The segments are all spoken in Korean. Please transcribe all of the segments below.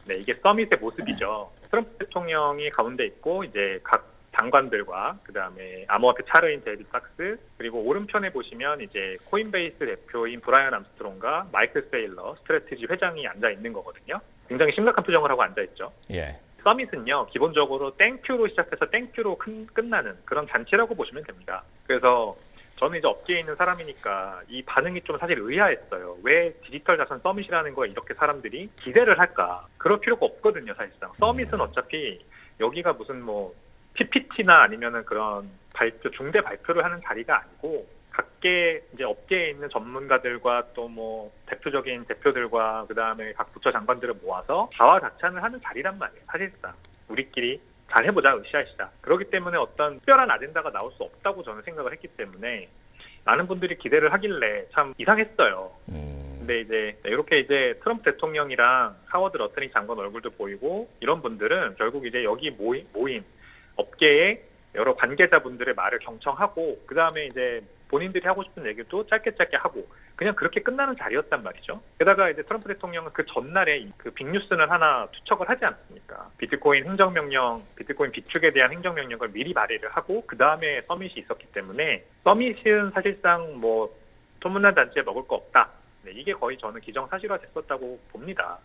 네, 이게 서밋의 모습이죠. 트럼프 대통령이 가운데 있고 이제 각 장관들과 그다음에 암호화폐 차르인 데이빗 삭스, 그리고 오른편에 보시면 이제 코인베이스 대표인 브라이언 암스트롱과 마이클 세일러 스트래티지 회장이 앉아 있는 거거든요. 굉장히 심각한 표정을 하고 앉아 있죠. 예. 서밋은요, 기본적으로 땡큐로 시작해서 땡큐로 끝나는 그런 잔치라고 보시면 됩니다. 그래서 저는 이제 업계에 있는 사람이니까 이 반응이 좀 사실 의아했어요. 왜 디지털 자산 서밋이라는 거에 이렇게 사람들이 기대를 할까? 그럴 필요가 없거든요, 사실상. 서밋은 어차피 여기가 무슨 뭐 PPT나 아니면은 그런 발표, 중대 발표를 하는 자리가 아니고 각계 이제 업계에 있는 전문가들과 또 뭐 대표적인 대표들과 그다음에 각 부처 장관들을 모아서 자화자찬을 하는 자리란 말이에요. 사실상 우리끼리 잘 해보자, 으쌰으쌰. 그렇기 때문에 어떤 특별한 아젠다가 나올 수 없다고 저는 생각을 했기 때문에 많은 분들이 기대를 하길래 참 이상했어요. 근데 이제 이렇게 이제 트럼프 대통령이랑 하워드 러트닝 장관 얼굴도 보이고 이런 분들은 결국 이제 여기 모인 업계의 여러 관계자분들의 말을 경청하고 그 다음에 이제 본인들이 하고 싶은 얘기도 짧게 하고 그냥 그렇게 끝나는 자리였단 말이죠. 게다가 이제 트럼프 대통령은 그 전날에 그 빅뉴스는 하나 투척을 하지 않습니까? 비트코인 비축에 대한 행정명령을 미리 발의를 하고 그 다음에 서밋이 있었기 때문에 서밋은 사실상 뭐 소문난 잔치에 먹을 거 없다. 네, 이게 거의 저는 기정사실화 됐었다고 봅니다.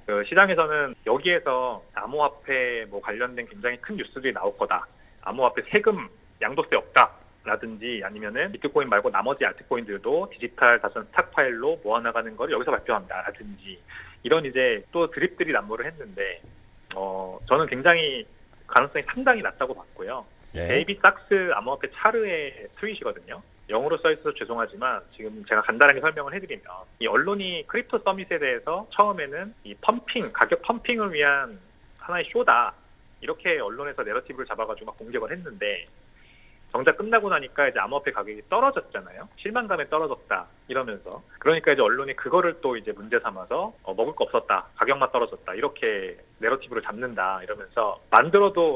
그 시장에서는 여기에서 암호화폐 뭐 관련된 굉장히 큰 뉴스들이 나올 거다. 암호화폐 세금 양도세 없다. 라든지 아니면은 비트코인 말고 나머지 알트코인들도 디지털 자산 스탁파일로 모아나가는 걸 여기서 발표한다. 라든지 이런 이제 또 드립들이 난무를 했는데 저는 굉장히 가능성이 상당히 낮다고 봤고요. 네. 데이빗 삭스 암호화폐 차르의 트윗이거든요. 영어로 써있어서 죄송하지만 지금 제가 간단하게 설명을 해드리면 이 언론이 크립토 서밋에 대해서 처음에는 이 가격 펌핑을 위한 하나의 쇼다 이렇게 언론에서 내러티브를 잡아가지고 막 공격을 했는데 정작 끝나고 나니까 이제 암호화폐 가격이 떨어졌잖아요. 실망감에 떨어졌다 이러면서 그러니까 이제 언론이 그거를 또 이제 문제 삼아서 먹을 거 없었다, 가격만 떨어졌다 이렇게 내러티브를 잡는다 이러면서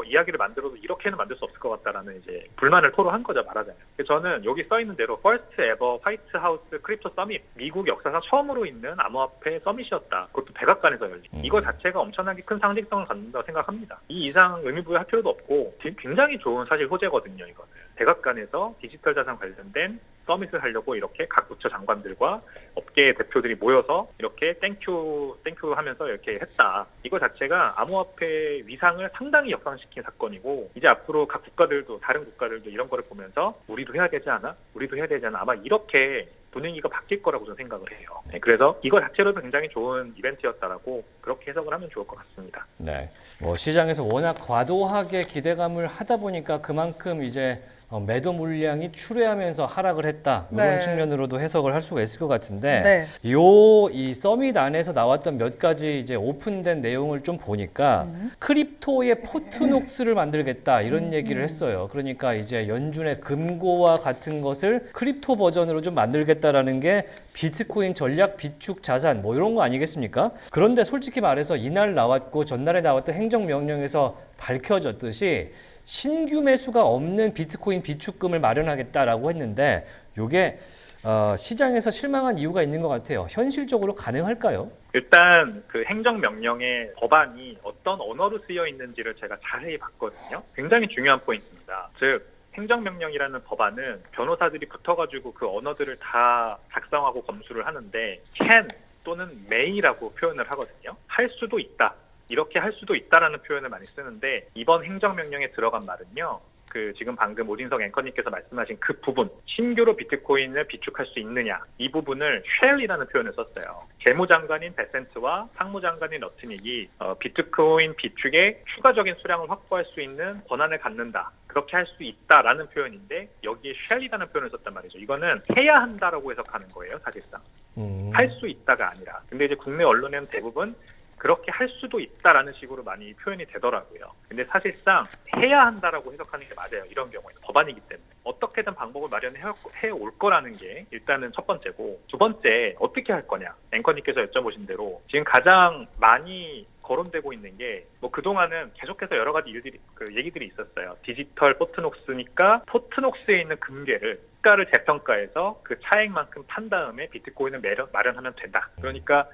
이야기를 만들어도 이렇게는 만들 수 없을 것 같다라는 이제 불만을 토로한 거죠, 말하자면. 그래서 저는 여기 써 있는 대로 First Ever White House Crypto Summit, 미국 역사상 처음으로 있는 암호화폐 서밋이었다. 그것도 백악관에서 열린. 이거 자체가 엄청나게 큰 상징성을 갖는다고 생각합니다. 이 이상 의미부여할 필요도 없고 굉장히 좋은 사실 소재거든요, 이거는. 백악관에서 디지털 자산 관련된 서밋을 하려고 이렇게 각 부처 장관들과 업계의 대표들이 모여서 이렇게 땡큐 하면서 이렇게 했다. 이거 자체가 암호화폐 위상을 상당히 역상시킨 사건이고 이제 앞으로 각 국가들도 다른 국가들도 이런 거를 보면서 우리도 해야 되지 않아? 아마 이렇게 분위기가 바뀔 거라고 저는 생각을 해요. 네, 그래서 이거 자체로도 굉장히 좋은 이벤트였다라고 그렇게 해석을 하면 좋을 것 같습니다. 네. 뭐 시장에서 워낙 과도하게 기대감을 하다 보니까 그만큼 이제 매도 물량이 출회하면서 하락을 했다. 이런 네. 측면으로도 해석을 할 수가 있을 것 같은데 네. 이 서밋 안에서 나왔던 몇 가지 이제 오픈된 내용을 좀 보니까 크립토의 포트녹스를 만들겠다 이런 얘기를 했어요. 그러니까 이제 연준의 금고와 같은 것을 크립토 버전으로 좀 만들겠다라는 게 비트코인 전략 비축 자산 뭐 이런 거 아니겠습니까? 그런데 솔직히 말해서 이날 나왔고 전날에 나왔던 행정명령에서 밝혀졌듯이 신규 매수가 없는 비트코인 비축금을 마련하겠다라고 했는데 이게 시장에서 실망한 이유가 있는 것 같아요. 현실적으로 가능할까요? 일단 그 행정명령의 법안이 어떤 언어로 쓰여 있는지를 제가 자세히 봤거든요. 굉장히 중요한 포인트입니다. 즉 행정명령이라는 법안은 변호사들이 붙어가지고 그 언어들을 다 작성하고 검수를 하는데 can 또는 may라고 표현을 하거든요. 할 수도 있다. 이렇게 할 수도 있다라는 표현을 많이 쓰는데 이번 행정명령에 들어간 말은요. 그 지금 방금 오진석 앵커님께서 말씀하신 그 부분, 신규로 비트코인을 비축할 수 있느냐 이 부분을 shall이라는 표현을 썼어요. 재무장관인 베센트와 상무장관인 러트닉이 비트코인 비축의 추가적인 수량을 확보할 수 있는 권한을 갖는다. 그렇게 할 수 있다라는 표현인데 여기에 shall이라는 표현을 썼단 말이죠. 이거는 해야 한다라고 해석하는 거예요, 사실상. 할 수 있다가 아니라. 근데 이제 국내 언론에는 대부분 그렇게 할 수도 있다라는 식으로 많이 표현이 되더라고요. 근데 사실상 해야 한다라고 해석하는 게 맞아요. 이런 경우에는 법안이기 때문에. 어떻게든 방법을 마련해 올 거라는 게 일단은 첫 번째고 두 번째 어떻게 할 거냐. 앵커님께서 여쭤보신 대로 지금 가장 많이 거론되고 있는 게 뭐 그동안은 계속해서 여러 가지 얘기들이 있었어요. 디지털 포트녹스니까 포트녹스에 있는 금괴를 재평가해서 그 차액만큼 판 다음에 비트코인을 마련하면 된다. 그러니까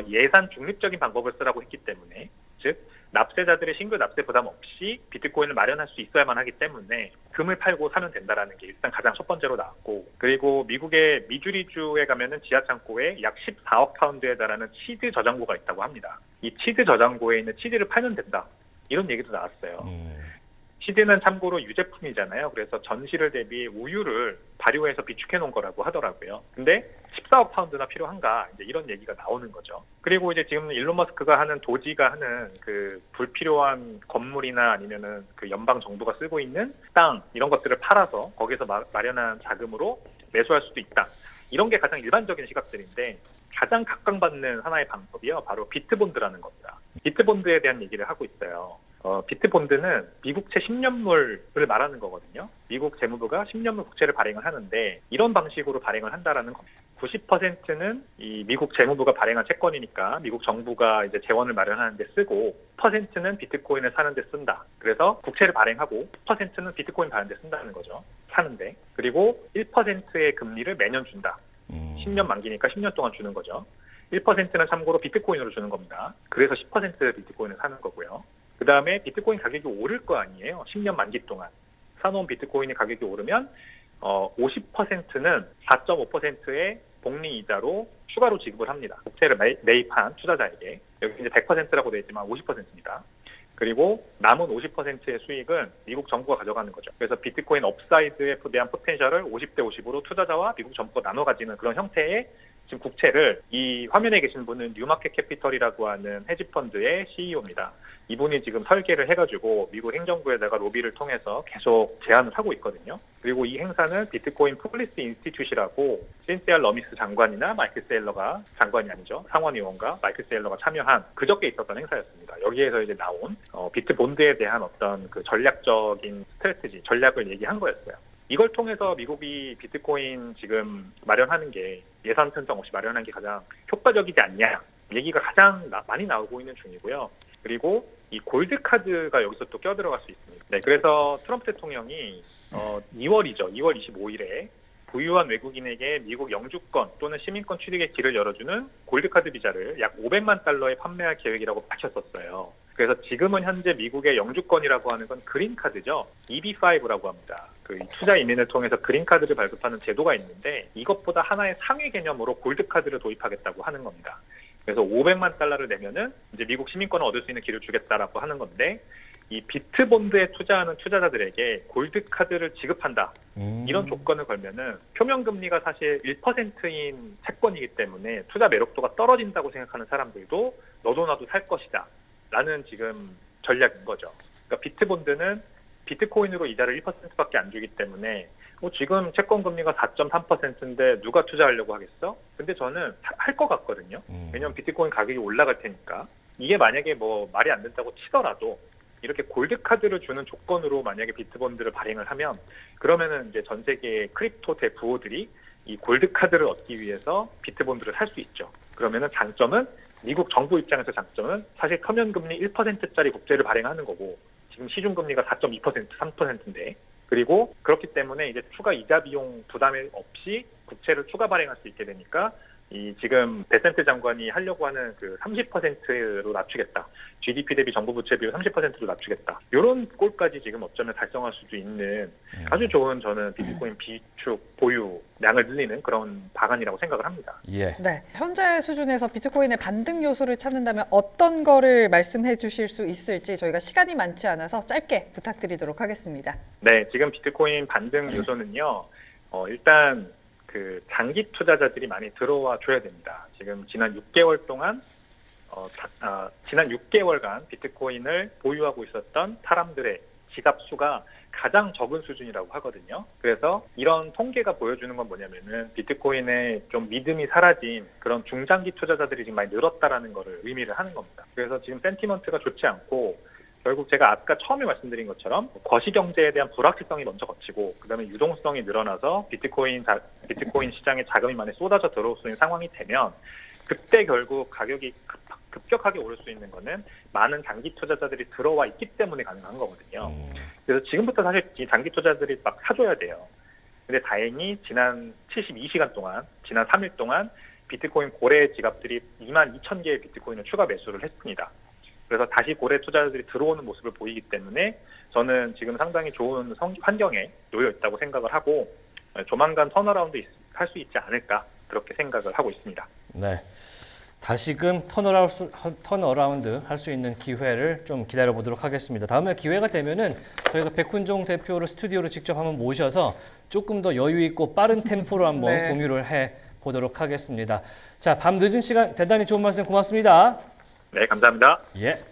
예산 중립적인 방법을 쓰라고 했기 때문에, 즉 납세자들의 신규 납세 부담 없이 비트코인을 마련할 수 있어야만 하기 때문에 금을 팔고 사면 된다라는 게 일단 가장 첫 번째로 나왔고, 그리고 미국의 미주리주에 가면은 지하 창고에 약 14억 파운드에 달하는 치즈 저장고가 있다고 합니다. 이 치즈 저장고에 있는 치즈를 팔면 된다, 이런 얘기도 나왔어요. 치즈는 참고로 유제품이잖아요. 그래서 전시를 대비 우유를 발효해서 비축해 놓은 거라고 하더라고요. 근데 14억 파운드나 필요한가, 이제 이런 얘기가 나오는 거죠. 그리고 이제 지금 일론 머스크가 하는 도지가 하는 그 불필요한 건물이나 아니면은 그 연방 정부가 쓰고 있는 땅, 이런 것들을 팔아서 거기서 마련한 자금으로 매수할 수도 있다, 이런 게 가장 일반적인 시각들인데, 가장 각광받는 하나의 방법이요, 바로 비트본드라는 겁니다. 비트본드에 대한 얘기를 하고 있어요. 비트본드는 미국채 10년물을 말하는 거거든요. 미국 재무부가 10년물 국채를 발행을 하는데, 이런 방식으로 발행을 한다라는 겁니다. 90%는 이 미국 재무부가 발행한 채권이니까 미국 정부가 이제 재원을 마련하는 데 쓰고, 10%는 비트코인을 사는 데 쓴다. 그래서 국채를 발행하고 10%는 비트코인 사는 데 쓴다는 거죠. 사는데. 그리고 1%의 금리를 매년 준다. 10년 만기니까 10년 동안 주는 거죠. 1%는 참고로 비트코인으로 주는 겁니다. 그래서 10% 비트코인을 사는 거고요. 그 다음에 비트코인 가격이 오를 거 아니에요. 10년 만기 동안. 사놓은 비트코인의 가격이 오르면 50%는 4.5%의 복리 이자로 추가로 지급을 합니다. 국채를 매입한 투자자에게. 여기 이제 100%라고 되어 있지만 50%입니다. 그리고 남은 50%의 수익은 미국 정부가 가져가는 거죠. 그래서 비트코인 업사이드에 대한 포텐셜을 50대 50으로 투자자와 미국 정부가 나눠 가지는 그런 형태의 지금 국채를, 이 화면에 계신 분은 뉴마켓 캐피털이라고 하는 헤지펀드의 CEO입니다. 이분이 지금 설계를 해가지고 미국 행정부에다가 로비를 통해서 계속 제안을 하고 있거든요. 그리고 이 행사는 비트코인 폴리시 인스티튜시라고 신시아 러미스 장관이나 마이클 세일러가, 장관이 아니죠, 상원의원과 마이클 세일러가 참여한 그저께 있었던 행사였습니다. 여기에서 이제 나온 비트본드에 대한 어떤 그 전략적인 스트래티지, 전략을 얘기한 거였어요. 이걸 통해서 미국이 비트코인 지금 마련하는 게, 예산 편성 없이 마련한 게 가장 효과적이지 않냐, 얘기가 가장 많이 나오고 있는 중이고요. 그리고 이 골드카드가 여기서 또 껴들어갈 수 있습니다. 네, 그래서 트럼프 대통령이 2월 25일에 부유한 외국인에게 미국 영주권 또는 시민권 취득의 길을 열어주는 골드카드 비자를 약 500만 달러에 판매할 계획이라고 밝혔었어요. 그래서 지금은 현재 미국의 영주권이라고 하는 건 그린카드죠. EB5라고 합니다. 그 투자 이민을 통해서 그린카드를 발급하는 제도가 있는데, 이것보다 하나의 상위 개념으로 골드카드를 도입하겠다고 하는 겁니다. 그래서 500만 달러를 내면은 이제 미국 시민권을 얻을 수 있는 길을 주겠다라고 하는 건데, 이 비트본드에 투자하는 투자자들에게 골드카드를 지급한다, 이런 조건을 걸면은 표면 금리가 사실 1%인 채권이기 때문에 투자 매력도가 떨어진다고 생각하는 사람들도 너도 나도 살 것이다 라는 지금 전략인 거죠. 그러니까 비트본드는 비트코인으로 이자를 1%밖에 안 주기 때문에 지금 채권 금리가 4.3%인데 누가 투자하려고 하겠어? 근데 저는 할 것 같거든요. 왜냐하면 비트코인 가격이 올라갈 테니까. 이게 만약에 뭐 말이 안 된다고 치더라도 이렇게 골드카드를 주는 조건으로 만약에 비트본드를 발행을 하면, 그러면은 이제 전 세계의 크립토 대부호들이 이 골드카드를 얻기 위해서 비트본드를 살 수 있죠. 그러면은 장점은, 미국 정부 입장에서 장점은 사실 표면금리 1%짜리 국채를 발행하는 거고, 지금 시중금리가 4.2%, 3%인데, 그리고 그렇기 때문에 이제 추가 이자 비용 부담 없이 국채를 추가 발행할 수 있게 되니까, 이 지금 베센트 장관이 하려고 하는 그 30%로 낮추겠다, GDP 대비 정부 부채 비율 30%로 낮추겠다, 이런 꼴까지 지금 어쩌면 달성할 수도 있는 아주 좋은, 저는 비트코인 비축 보유량을 늘리는 그런 방안이라고 생각을 합니다. 예. 네, 현재 수준에서 비트코인의 반등 요소를 찾는다면 어떤 거를 말씀해 주실 수 있을지 저희가 시간이 많지 않아서 짧게 부탁드리도록 하겠습니다. 네, 지금 비트코인 반등 요소는요, 일단 그 장기 투자자들이 많이 들어와 줘야 됩니다. 지금 지난 6개월 동안 지난 6개월간 비트코인을 보유하고 있었던 사람들의 지갑 수가 가장 적은 수준이라고 하거든요. 그래서 이런 통계가 보여주는 건 뭐냐면은 비트코인에 좀 믿음이 사라진 그런 중장기 투자자들이 지금 많이 늘었다라는 거를 의미를 하는 겁니다. 그래서 지금 센티먼트가 좋지 않고, 결국 제가 아까 처음에 말씀드린 것처럼 거시경제에 대한 불확실성이 먼저 거치고, 그다음에 유동성이 늘어나서 비트코인 시장에 자금이 많이 쏟아져 들어올 수 있는 상황이 되면, 그때 결국 가격이 급격하게 오를 수 있는 거는 많은 장기 투자자들이 들어와 있기 때문에 가능한 거거든요. 그래서 지금부터 사실 이 장기 투자자들이 막 사줘야 돼요. 근데 다행히 지난 72시간 동안, 지난 3일 동안 비트코인 고래 지갑들이 22,000개의 비트코인을 추가 매수를 했습니다. 그래서 다시 고래 투자자들이 들어오는 모습을 보이기 때문에 저는 지금 상당히 좋은 환경에 놓여 있다고 생각을 하고 조만간 턴어라운드 할 수 있지 않을까 그렇게 생각을 하고 있습니다. 네. 다시금 턴어라운드 할 수 있는 기회를 좀 기다려 보도록 하겠습니다. 다음에 기회가 되면은 저희가 백훈종 대표를 스튜디오로 직접 한번 모셔서 조금 더 여유 있고 빠른 템포로 한번 네. 공유를 해 보도록 하겠습니다. 자, 밤 늦은 시간 대단히 좋은 말씀 고맙습니다. 네, 감사합니다. 예.